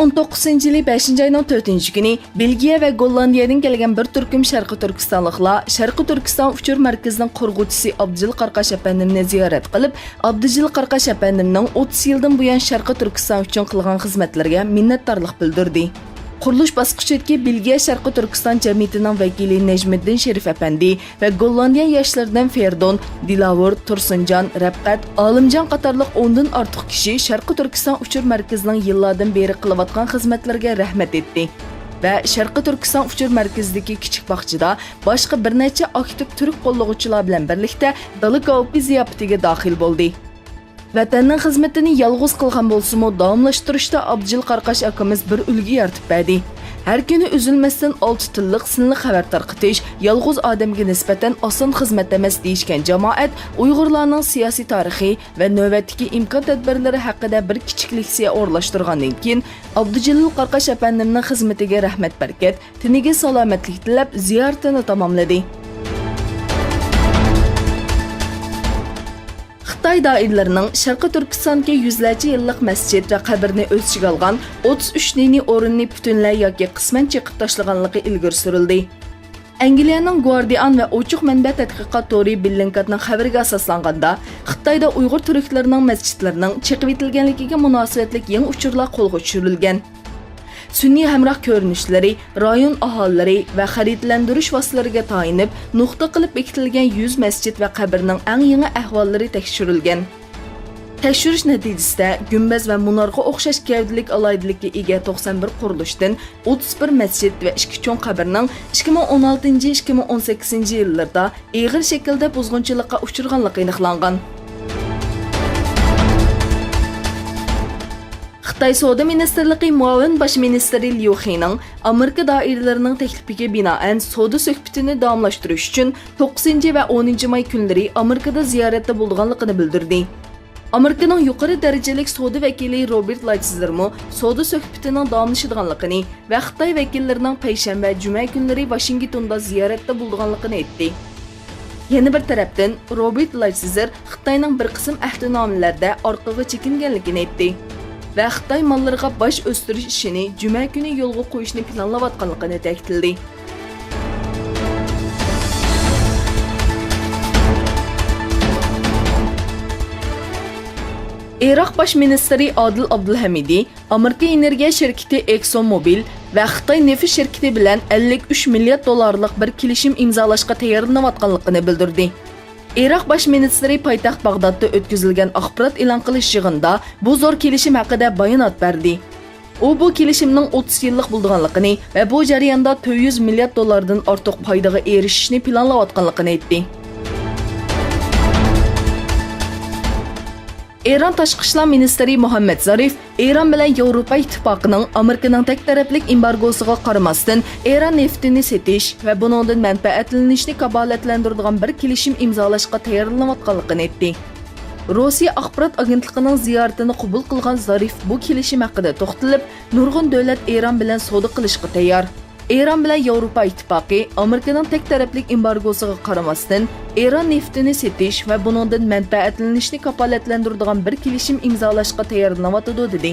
2019-yili 5-ayning 4-kuni Belgiya va Gollandiyadan kelgan bir turkum Sharqi Turkistonliklar Sharqi Turkiston uchur markazining qurg'uvchisi Abdujil Qarqash apandimni ziyorat qilib, Abdujil Qarqash apandimning 30 yildan buyon Sharqi Turkiston uchun qilgan xizmatlariga minnatdorlik bildirdi. Qurilish bosqichidagi Belgiya Sharqi Turkiston jamiyatining vakili Nejmiddin Sherif apandi va Gollandiya yoshlaridan Ferdon, Dilavur, Tursunjon, Rabqat, Olimjon qatorliq 10 dan ortiq kishi Sharqi Turkiston uchur markazining yillardan beri qilayotgan xizmatlariga rahmat etdi. Va Sharqi Turkiston uchur markazidagi kichik bog'chada boshqa bir necha aktiv turk qo'llovchilar bilan birlikda dala kavpi ziyofatiga daxil bo'ldi. Vatanning xizmatini yolg'iz qilgan bo'lsa-mu, davomlashtirishda Abdujil Qarqash akamiz bir ulgi yaratib berdi. Har kuni uzilmasdan 6 tillik sinli xabar tarqatish yolg'iz odamga nisbatan oson xizmat emas deyishgan jamoat Uyg'urlarning siyosiy tarixi va navbatdagi imkon tadbirlari haqida bir kichik leksiya o'rlashtirgandan keyin Abdujil Qarqash apandimning xizmatiga rahmat barkat, tiniga salomatlik tilab ziyoratini tamomladi. Xitoy doiralarining Sharqi Turkistonga yuzlarcha yillik masjid va qabrni o'z ichiga olgan 33 diniy o'rinni butunlay yoki qisman chekib tashlaganligi ilgari surildi. Angliyaning Guardian va ochiq manba tadqiqot to'ri Billinkatning xabariga asoslanganda, Xitoyda Uyg'ur turklarining masjidlarining chekib etilganligiga munosabatlik yangi uchurlar qo'lga tushirilgan. Sunniy hamroh ko'rinishlari, rayon aholilari va xaritalantirish vositalariga tayinib, nuqta qilib bekitilgan 100 masjid va qabrning eng yangi ahvollari tekshirilgan. Tekshirish natijasida gumbaz va munarga o'xshash gavdalik alaydilikka ega 91 qurilishdan 31 masjid va 2 cho'ng qabrning 2016-2018 yillarda og'ir shaklda buzg'unchilikqa uchraganligi aniqlangan. Xitoy Savdo Ministerligi muavin bosh ministri Liu Hening Amerika doiralarining taklifiga binoan savdo suhbatini davomlashtirish uchun 9 va 10 may kunlari Amerikada ziyoratda bo'lganligini bildirdi. Amerikaning yuqori darajalik savdo vakili Robert Lighthizer savdo suhbatining davomlashadiganligini va Xitoy vakillarining payshanba va juma kunlari Washingtonda ziyoratda bo'lganligini aytdi. Yana bir tarafdan Robert Lighthizer Xitoyning bir qism ahdnomalarda orqaga chekinganligini aytdi. Va Xitoy mollariga bosh o'stirish ishini juma kuni yo'lga qo'yishni planlayotganligini ta'kidladi. Iroq bosh ministri Adil Abdulhamidi Amerika energiya shirkati ExxonMobil va Xitoy neft shirkati bilan 53 milliard dollarlik bir kelishim imzolashga tayyorlanayotganligini bildirdi. Iroq bosh ministri poytaxt Bag'dodda o'tkazilgan axborot e'lon qilish yig'inida bu zo'r kelishim haqida bayonot berdi. U bu kelishimning 30 yillik bo'lganligini va bu jarayonda 400 milliard dollardan ortiq foydaga erishishni planlayotganligini aytdi. Eron tashqi ishlar ministri Muhammad Zarif Eron bilan Yevropa ittifoqining Amerikaning tek taraflik embargosiga qaramasdan Eron neftini setish va buningdan manfaatlanishni kafolatlantiradigan bir kelishim imzolashga tayyorlanayotganligini aytdi. Rossiya axborot agentligining ziyoratini qabul qilgan Zarif bu kelishim haqida to'xtalib, nurg'un davlat Eron bilan savdo qilishga tayyor. Eron bilan Yevropa ittifoqi Amerikaning tek taraflik embargosiga qaramasdan Eron neftini setish va buningdan manfaatlanishni kafolatlantiradigan bir kelishim imzolashga tayyorlanayotdi dedi.